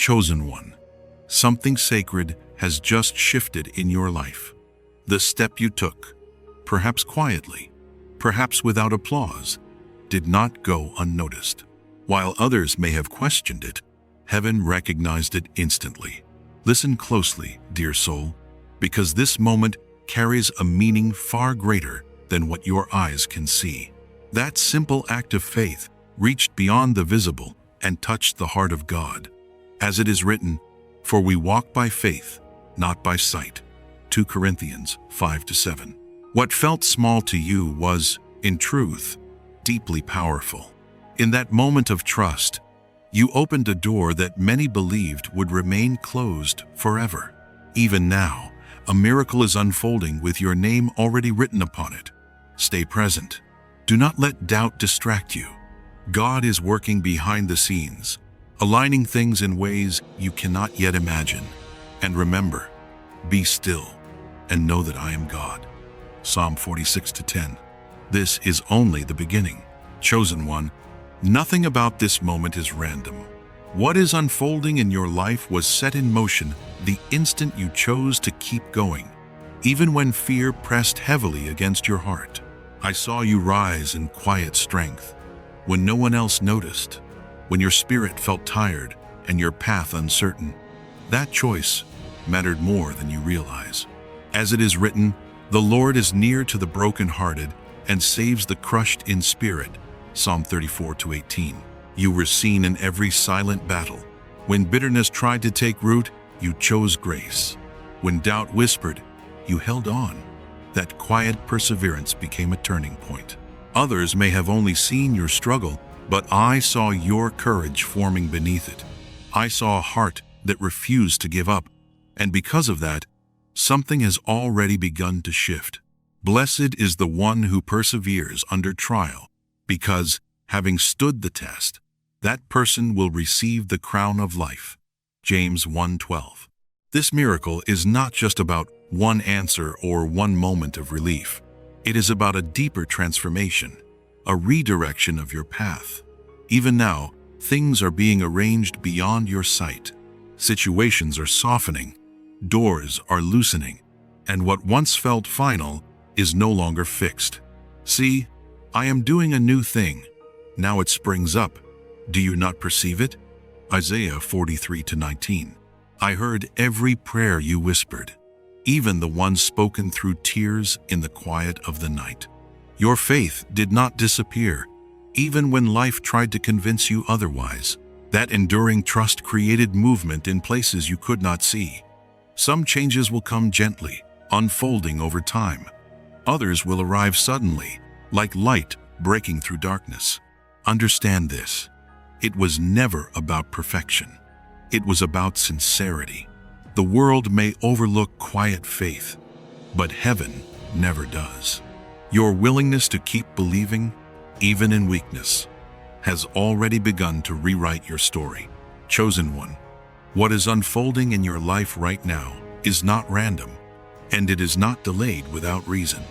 Chosen one, something sacred has just shifted in your life. The step you took, perhaps quietly, perhaps without applause, did not go unnoticed. While others may have questioned it, heaven recognized it instantly. Listen closely, dear soul, because this moment carries a meaning far greater than what your eyes can see. That simple act of faith reached beyond the visible and touched the heart of God. As it is written, "For we walk by faith, not by sight." 2 Corinthians 5-7. What felt small to you was, in truth, deeply powerful. In that moment of trust, you opened a door that many believed would remain closed forever. Even now, a miracle is unfolding with your name already written upon it. Stay present. Do not let doubt distract you. God is working behind the scenes, aligning things in ways you cannot yet imagine. And remember, be still and know that I am God. Psalm 46-10. This is only the beginning. Chosen one, nothing about this moment is random. What is unfolding in your life was set in motion the instant you chose to keep going. Even when fear pressed heavily against your heart, I saw you rise in quiet strength. When no one else noticed, when your spirit felt tired and your path uncertain, that choice mattered more than you realize. As it is written, "The Lord is near to the brokenhearted and saves the crushed in spirit." Psalm 34-18. You were seen in every silent battle. When bitterness tried to take root, you chose grace. When doubt whispered, you held on. That quiet perseverance became a turning point. Others may have only seen your struggle, but I saw your courage forming beneath it. I saw a heart that refused to give up, and because of that, something has already begun to shift. Blessed is the one who perseveres under trial, because, having stood the test, that person will receive the crown of life. James 1:12. This miracle is not just about one answer or one moment of relief. It is about a deeper transformation, a redirection of your path. Even now, things are being arranged beyond your sight. Situations are softening, doors are loosening, and what once felt final is no longer fixed. See, I am doing a new thing. Now it springs up. Do you not perceive it? Isaiah 43-19. I heard every prayer you whispered, even the ones spoken through tears in the quiet of the night. Your faith did not disappear, even when life tried to convince you otherwise. That enduring trust created movement in places you could not see. Some changes will come gently, unfolding over time. Others will arrive suddenly, like light breaking through darkness. Understand this. It was never about perfection. It was about sincerity. The world may overlook quiet faith, but heaven never does. Your willingness to keep believing, even in weakness, has already begun to rewrite your story. Chosen one, what is unfolding in your life right now is not random, and it is not delayed without reason.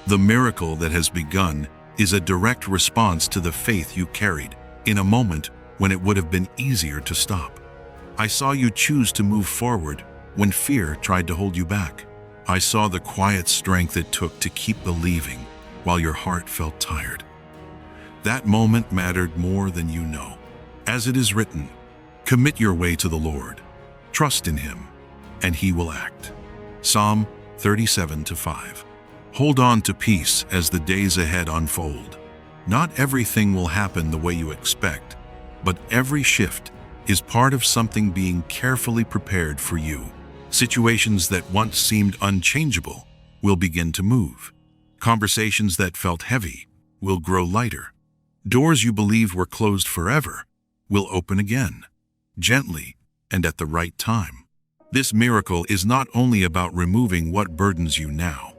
The miracle that has begun is a direct response to the faith you carried in a moment when it would have been easier to stop. I saw you choose to move forward when fear tried to hold you back. I saw the quiet strength it took to keep believing while your heart felt tired. That moment mattered more than you know. As it is written, commit your way to the Lord, trust in Him, and He will act. Psalm 37-5. Hold on to peace as the days ahead unfold. Not everything will happen the way you expect, but every shift is part of something being carefully prepared for you. Situations that once seemed unchangeable will begin to move. Conversations that felt heavy will grow lighter. Doors you believed were closed forever will open again, gently and at the right time. This miracle is not only about removing what burdens you now.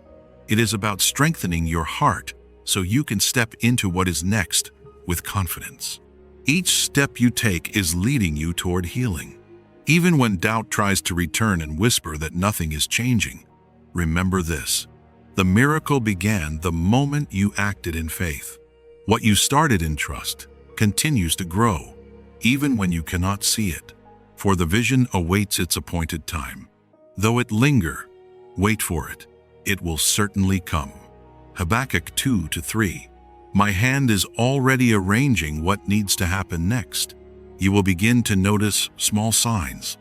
It is about strengthening your heart so you can step into what is next with confidence. Each step you take is leading you toward healing. Even when doubt tries to return and whisper that nothing is changing, remember this. The miracle began the moment you acted in faith. What you started in trust continues to grow, even when you cannot see it. for the vision awaits its appointed time. Though it linger, wait for it. It will certainly come. Habakkuk 2-3. My hand is already arranging what needs to happen next. You will begin to notice small signs.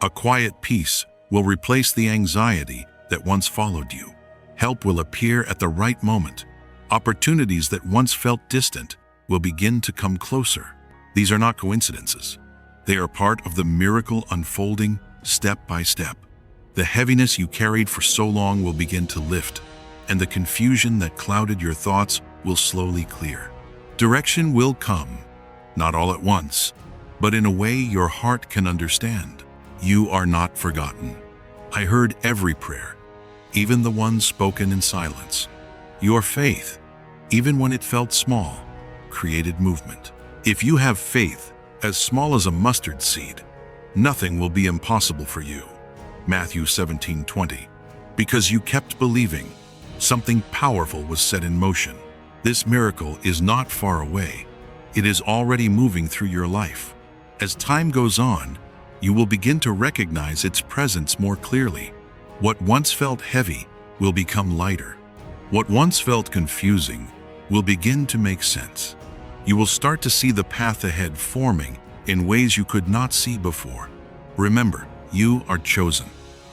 A quiet peace will replace the anxiety that once followed you. Help will appear at the right moment. Opportunities that once felt distant will begin to come closer. These are not coincidences. They are part of the miracle unfolding step by step. The heaviness you carried for so long will begin to lift, and the confusion that clouded your thoughts will slowly clear. Direction will come, not all at once, but in a way your heart can understand. You are not forgotten. I heard every prayer, even the ones spoken in silence. Your faith, even when it felt small, created movement. If you have faith as small as a mustard seed, nothing will be impossible for you. Matthew 17:20. Because you kept believing, something powerful was set in motion. This miracle is not far away. It is already moving through your life. As time goes on, you will begin to recognize its presence more clearly. What once felt heavy will become lighter. What once felt confusing will begin to make sense. You will start to see the path ahead forming in ways you could not see before. Remember, you are chosen,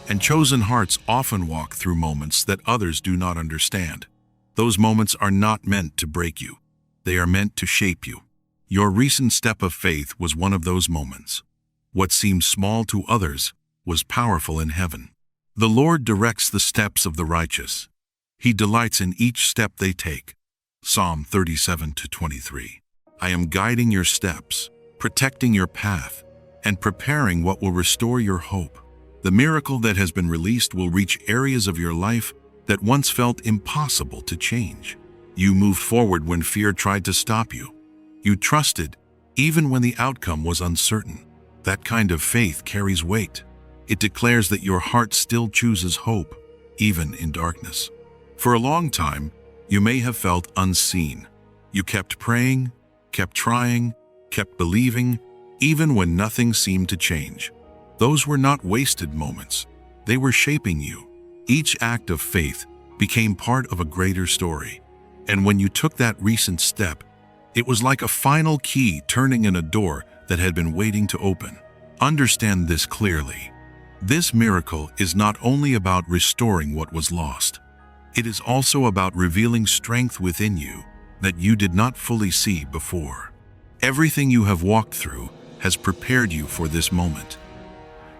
and chosen hearts often walk through moments that others do not understand. Those moments are not meant to break you. They are meant to shape you. Your recent step of faith was one of those moments. What seemed small to others was powerful in heaven. The Lord directs the steps of the righteous. He delights in each step they take. Psalm 37-23. I am guiding your steps, protecting your path, and preparing what will restore your hope. The miracle that has been released will reach areas of your life that once felt impossible to change. You moved forward when fear tried to stop you. You trusted, even when the outcome was uncertain. That kind of faith carries weight. It declares that your heart still chooses hope, even in darkness. For a long time, you may have felt unseen. You kept praying, kept trying, kept believing, even when nothing seemed to change. Those were not wasted moments. They were shaping you. Each act of faith became part of a greater story. And when you took that recent step, it was like a final key turning in a door that had been waiting to open. Understand this clearly. This miracle is not only about restoring what was lost. It is also about revealing strength within you that you did not fully see before. Everything you have walked through has prepared you for this moment.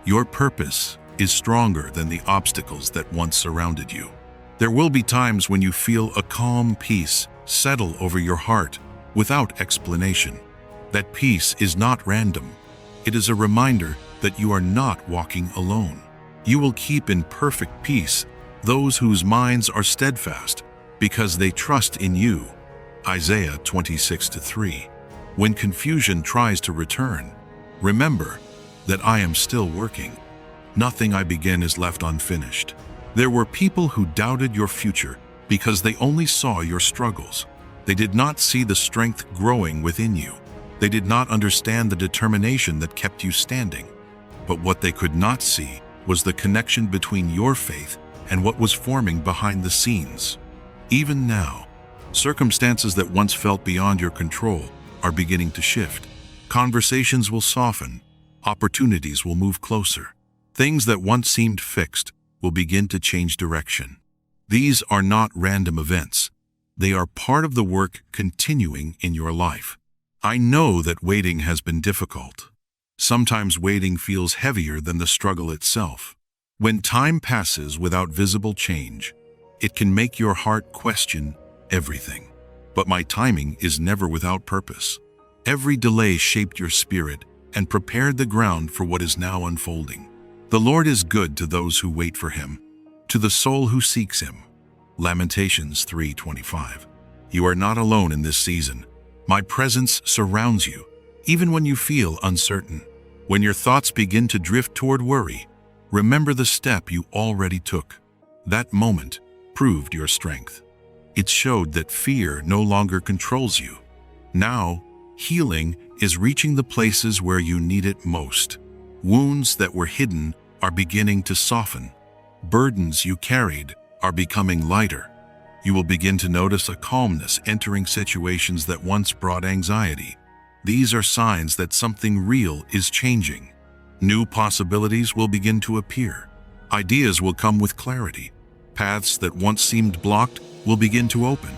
Your purpose is stronger than the obstacles that once surrounded you. There will be times when you feel a calm peace settle over your heart without explanation. That peace is not random. It is a reminder that you are not walking alone. You will keep in perfect peace those whose minds are steadfast because they trust in you. Isaiah 26:3. When confusion tries to return, remember that I am still working. Nothing I begin is left unfinished. There were people who doubted your future because they only saw your struggles. They did not see the strength growing within you. They did not understand the determination that kept you standing. But what they could not see was the connection between your faith and what was forming behind the scenes. Even now, circumstances that once felt beyond your control are beginning to shift. Conversations will soften. Opportunities will move closer. Things that once seemed fixed will begin to change direction. These are not random events. They are part of the work continuing in your life. I know that waiting has been difficult. Sometimes waiting feels heavier than the struggle itself. When time passes without visible change, it can make your heart question everything. But my timing is never without purpose. Every delay shaped your spirit and prepared the ground for what is now unfolding. The Lord is good to those who wait for him, to the soul who seeks him. Lamentations 3:25. You are not alone in this season. My presence surrounds you, even when you feel uncertain. When your thoughts begin to drift toward worry, remember the step you already took. That moment proved your strength. It showed that fear no longer controls you. Now, healing is reaching the places where you need it most. Wounds that were hidden are beginning to soften. Burdens you carried are becoming lighter. You will begin to notice a calmness entering situations that once brought anxiety. These are signs that something real is changing. New possibilities will begin to appear. Ideas will come with clarity. Paths that once seemed blocked will begin to open.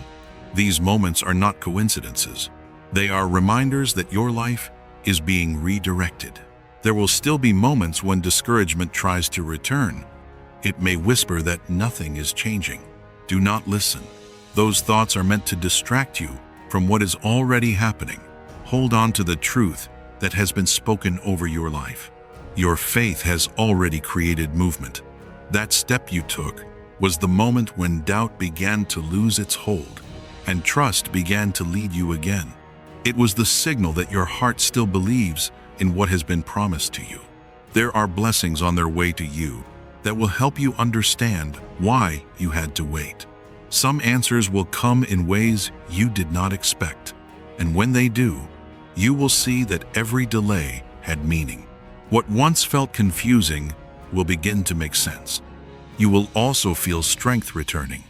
These moments are not coincidences. They are reminders that your life is being redirected. There will still be moments when discouragement tries to return. It may whisper that nothing is changing. Do not listen. Those thoughts are meant to distract you from what is already happening. Hold on to the truth that has been spoken over your life. Your faith has already created movement. That step you took was the moment when doubt began to lose its hold and trust began to lead you again. It was the signal that your heart still believes in what has been promised to you. There are blessings on their way to you that will help you understand why you had to wait. Some answers will come in ways you did not expect, and when they do, you will see that every delay had meaning. What once felt confusing will begin to make sense. You will also feel strength returning.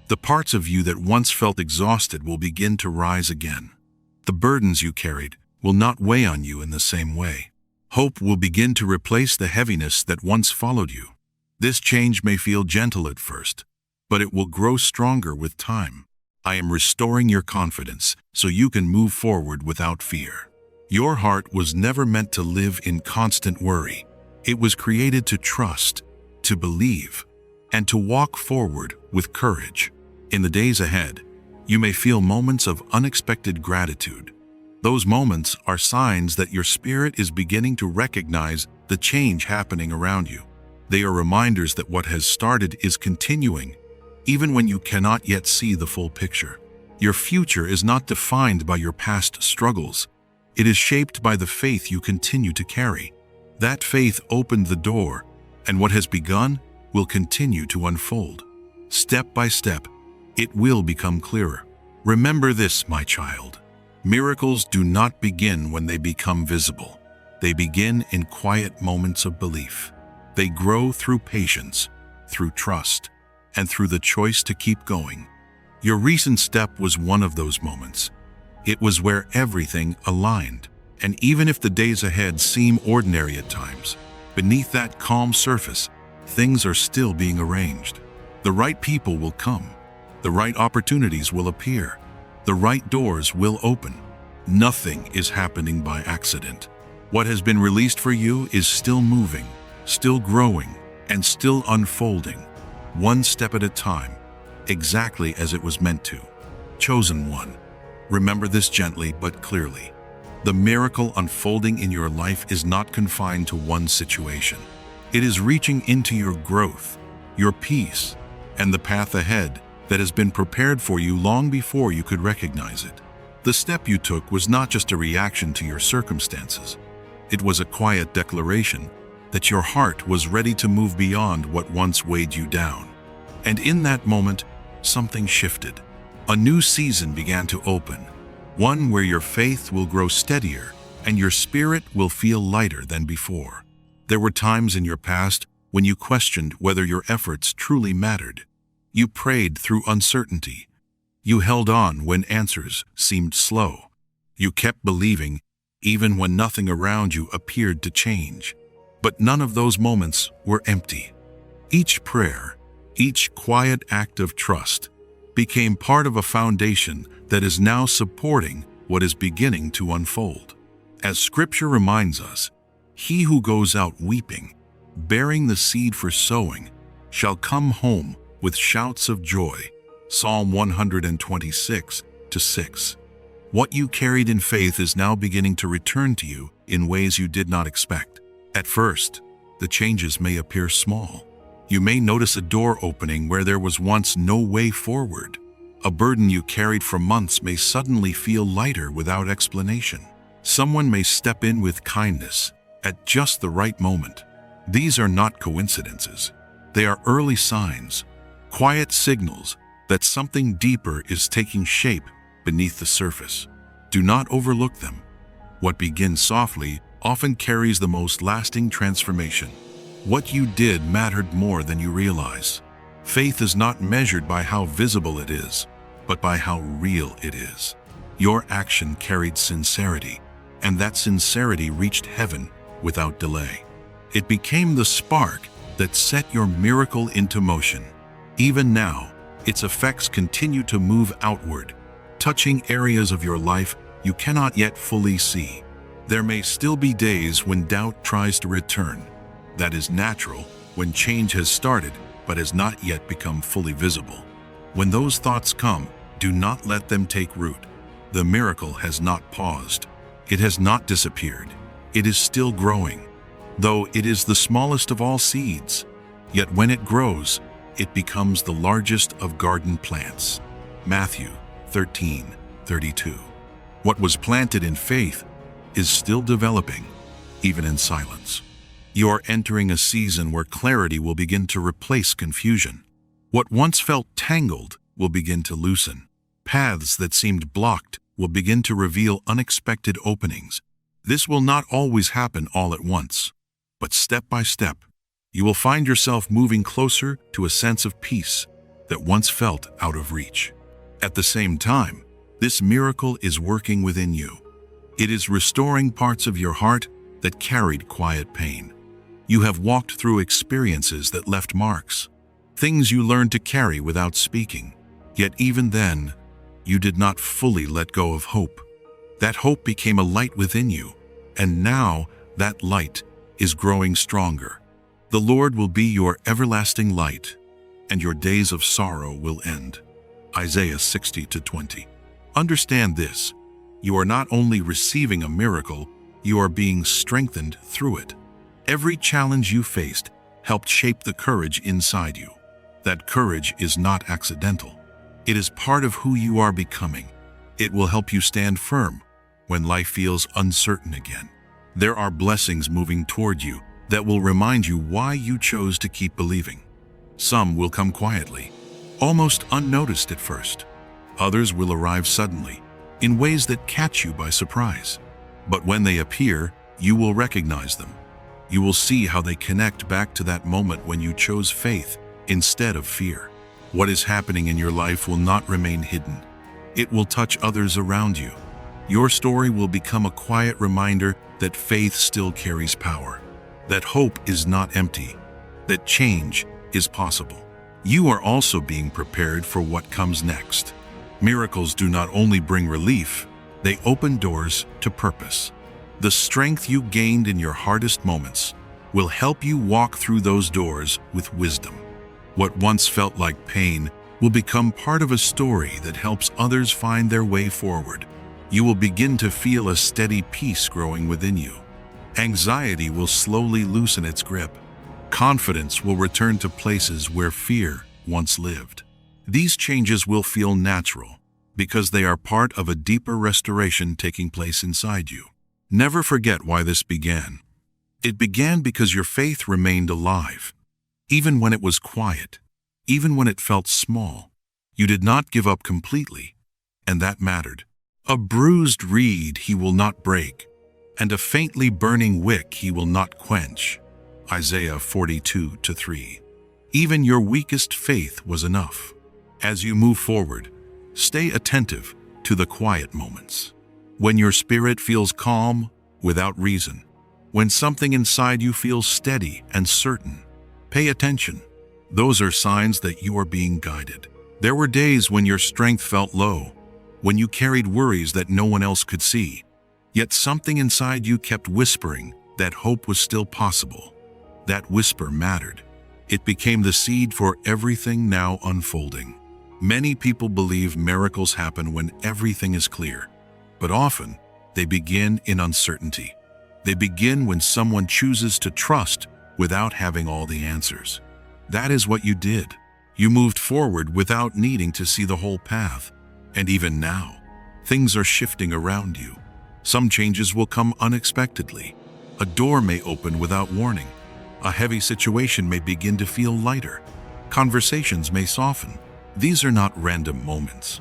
The parts of you that once felt exhausted will begin to rise again. The burdens you carried will not weigh on you in the same way. Hope will begin to replace the heaviness that once followed you. This change may feel gentle at first, but it will grow stronger with time. I am restoring your confidence so you can move forward without fear. Your heart was never meant to live in constant worry. It was created to trust, to believe, and to walk forward with courage. In the days ahead, you may feel moments of unexpected gratitude. Those moments are signs that your spirit is beginning to recognize the change happening around you. They are reminders that what has started is continuing, even when you cannot yet see the full picture. Your future is not defined by your past struggles. It is shaped by the faith you continue to carry. That faith opened the door, and what has begun will continue to unfold. Step by step, it will become clearer. Remember this, my child. Miracles do not begin when they become visible. They begin in quiet moments of belief. They grow through patience, through trust, and through the choice to keep going. Your recent step was one of those moments. It was where everything aligned. And even if the days ahead seem ordinary at times, beneath that calm surface, things are still being arranged. The right people will come. The right opportunities will appear. The right doors will open. Nothing is happening by accident. What has been released for you is still moving, still growing, and still unfolding, one step at a time, exactly as it was meant to. Chosen one, remember this gently but clearly. The miracle unfolding in your life is not confined to one situation. It is reaching into your growth, your peace, and the path ahead that has been prepared for you long before you could recognize it. The step you took was not just a reaction to your circumstances. It was a quiet declaration that your heart was ready to move beyond what once weighed you down. And in that moment, something shifted. A new season began to open, one where your faith will grow steadier and your spirit will feel lighter than before. There were times in your past when you questioned whether your efforts truly mattered. You prayed through uncertainty. You held on when answers seemed slow. You kept believing even when nothing around you appeared to change. But none of those moments were empty. Each prayer, each quiet act of trust, became part of a foundation that is now supporting what is beginning to unfold. As Scripture reminds us, he who goes out weeping, bearing the seed for sowing, shall come home with shouts of joy. Psalm 126:6. What you carried in faith is now beginning to return to you in ways you did not expect. At first, the changes may appear small. You may notice a door opening where there was once no way forward. A burden you carried for months may suddenly feel lighter without explanation. Someone may step in with kindness at just the right moment. These are not coincidences. They are early signs, quiet signals that something deeper is taking shape beneath the surface. Do not overlook them. What begins softly often carries the most lasting transformation. What you did mattered more than you realize. Faith is not measured by how visible it is, but by how real it is. Your action carried sincerity, and that sincerity reached heaven without delay. It became the spark that set your miracle into motion. Even now, its effects continue to move outward, touching areas of your life you cannot yet fully see. There may still be days when doubt tries to return. That is natural when change has started but has not yet become fully visible. When those thoughts come, do not let them take root. The miracle has not paused. It has not disappeared. It is still growing. Though it is the smallest of all seeds, yet when it grows, it becomes the largest of garden plants. Matthew 13:32. What was planted in faith is still developing, even in silence. You are entering a season where clarity will begin to replace confusion. What once felt tangled will begin to loosen. Paths that seemed blocked will begin to reveal unexpected openings. This will not always happen all at once, but step by step, you will find yourself moving closer to a sense of peace that once felt out of reach. At the same time, this miracle is working within you. It is restoring parts of your heart that carried quiet pain. You have walked through experiences that left marks, things you learned to carry without speaking. Yet even then, you did not fully let go of hope. That hope became a light within you, and now that light is growing stronger. The Lord will be your everlasting light, and your days of sorrow will end. Isaiah 60:20. Understand this: you are not only receiving a miracle, you are being strengthened through it. Every challenge you faced helped shape the courage inside you. That courage is not accidental. It is part of who you are becoming. It will help you stand firm when life feels uncertain again. There are blessings moving toward you that will remind you why you chose to keep believing. Some will come quietly, almost unnoticed at first. Others will arrive suddenly, in ways that catch you by surprise. But when they appear, you will recognize them. You will see how they connect back to that moment when you chose faith instead of fear. What is happening in your life will not remain hidden. It will touch others around you. Your story will become a quiet reminder that faith still carries power, that hope is not empty, that change is possible. You are also being prepared for what comes next. Miracles do not only bring relief, they open doors to purpose. The strength you gained in your hardest moments will help you walk through those doors with wisdom. What once felt like pain will become part of a story that helps others find their way forward. You will begin to feel a steady peace growing within you. Anxiety will slowly loosen its grip. Confidence will return to places where fear once lived. These changes will feel natural because they are part of a deeper restoration taking place inside you. Never forget why this began. It began because your faith remained alive. Even when it was quiet, even when it felt small, you did not give up completely, and that mattered. A bruised reed he will not break, and a faintly burning wick he will not quench. Isaiah 42:3. Even your weakest faith was enough. As you move forward, stay attentive to the quiet moments. When your spirit feels calm without reason, when something inside you feels steady and certain, pay attention. Those are signs that you are being guided. There were days when your strength felt low, when you carried worries that no one else could see. Yet something inside you kept whispering that hope was still possible. That whisper mattered. It became the seed for everything now unfolding. Many people believe miracles happen when everything is clear, but often they begin in uncertainty. They begin when someone chooses to trust without having all the answers. That is what you did. You moved forward without needing to see the whole path. And even now, things are shifting around you. Some changes will come unexpectedly. A door may open without warning. A heavy situation may begin to feel lighter. Conversations may soften. These are not random moments.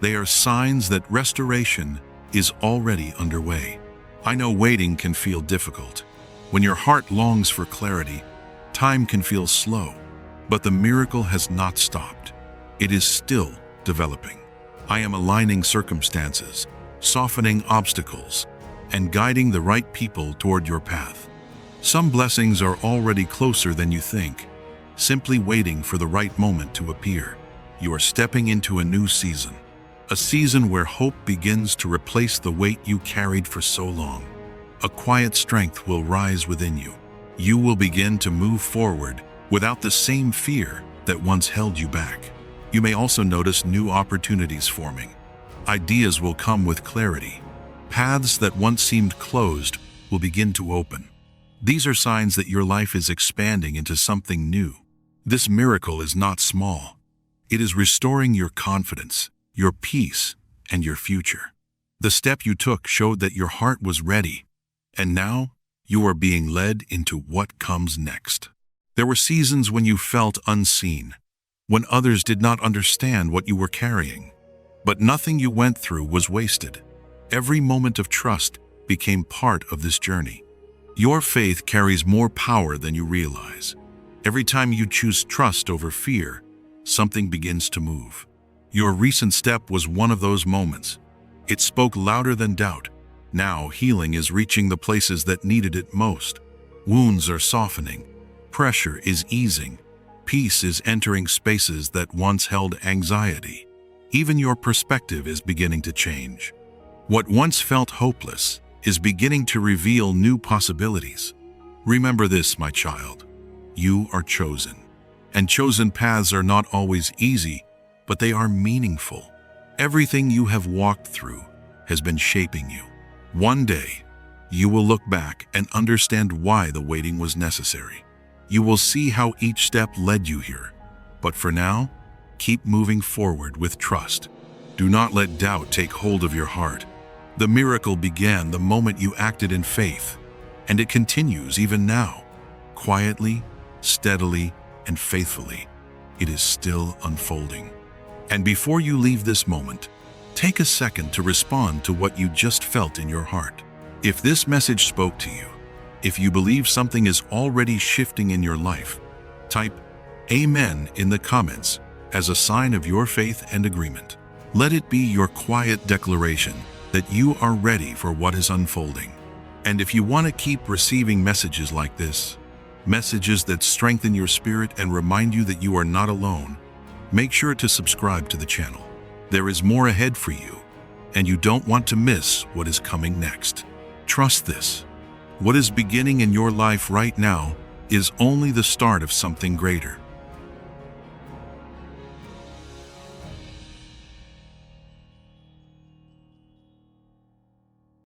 They are signs that restoration is already underway. I know waiting can feel difficult. When your heart longs for clarity, time can feel slow, but the miracle has not stopped. It is still developing. I am aligning circumstances, softening obstacles, and guiding the right people toward your path. Some blessings are already closer than you think, simply waiting for the right moment to appear. You are stepping into a new season, a season where hope begins to replace the weight you carried for so long. A quiet strength will rise within you. You will begin to move forward without the same fear that once held you back. You may also notice new opportunities forming. Ideas will come with clarity. Paths that once seemed closed will begin to open. These are signs that your life is expanding into something new. This miracle is not small. It is restoring your confidence, your peace, and your future. The step you took showed that your heart was ready, and now you are being led into what comes next. There were seasons when you felt unseen, when others did not understand what you were carrying. But nothing you went through was wasted. Every moment of trust became part of this journey. Your faith carries more power than you realize. Every time you choose trust over fear, something begins to move. Your recent step was one of those moments. It spoke louder than doubt. Now healing is reaching the places that needed it most. Wounds are softening. Pressure is easing. Peace is entering spaces that once held anxiety. Even your perspective is beginning to change. What once felt hopeless is beginning to reveal new possibilities. Remember this, my child. You are chosen. And chosen paths are not always easy, but they are meaningful. Everything you have walked through has been shaping you. One day, you will look back and understand why the waiting was necessary. You will see how each step led you here. But for now, keep moving forward with trust. Do not let doubt take hold of your heart. The miracle began the moment you acted in faith, and it continues even now. Quietly, steadily, and faithfully, it is still unfolding. And before you leave this moment, take a second to respond to what you just felt in your heart. If this message spoke to you, if you believe something is already shifting in your life, type Amen in the comments as a sign of your faith and agreement. Let it be your quiet declaration that you are ready for what is unfolding. And if you want to keep receiving messages like this, messages that strengthen your spirit and remind you that you are not alone, make sure to subscribe to the channel. There is more ahead for you, and you don't want to miss what is coming next. Trust this. What is beginning in your life right now is only the start of something greater.